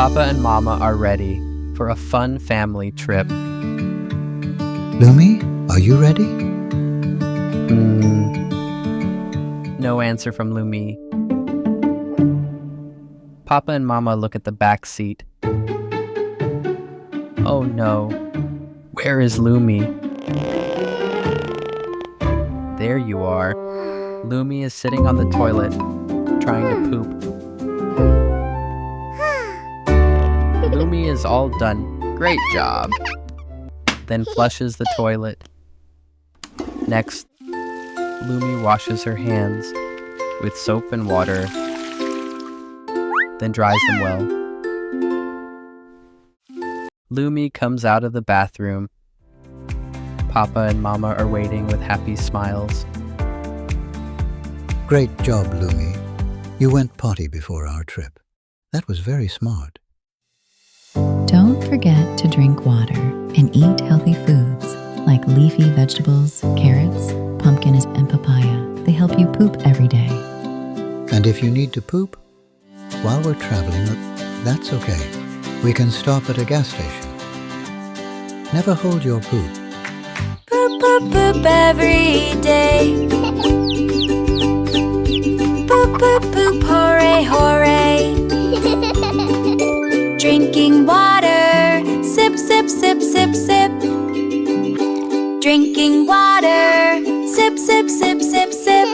Papa and Mama are ready for a fun family trip. Lumee, are you ready? No answer from Lumee. Papa and Mama look at the back seat. Oh no, where is Lumee? There you are. Lumee is sitting on the toilet, trying to poop. Lumee is all done. Great job. Then flushes the toilet. Next, Lumee washes her hands with soap and water, then dries them well. Lumee comes out of the bathroom. Papa and Mama are waiting with happy smiles. Great job, Lumee. You went potty before our trip. That was very smart. Don't forget to drink water and eat healthy foods like leafy vegetables, carrots, pumpkins, and papaya. They help you poop every day. And if you need to poop, while we're traveling, that's okay. We can stop at a gas station. Never hold your poop. Poop, poop, poop every day. Poop, poop, poop, hooray, hooray. Drinking water, sip, sip, sip, sip, sip. Drinking water, sip, sip, sip, sip, sip.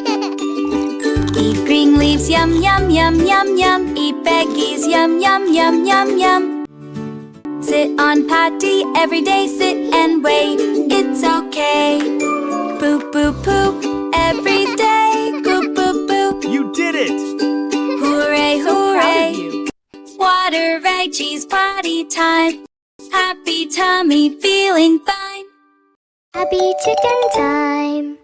Eat green leaves, yum, yum, yum, yum, yum. Eat veggies, yum, yum, yum, yum, yum. Sit on potty every day, sit and wait. It's okay. Poop, poop, poop every day. Poop, poop, poop. You did it! Hooray, hooray. Water, veggies, potty time. Happy tummy, feeling fine. Happy chicken time.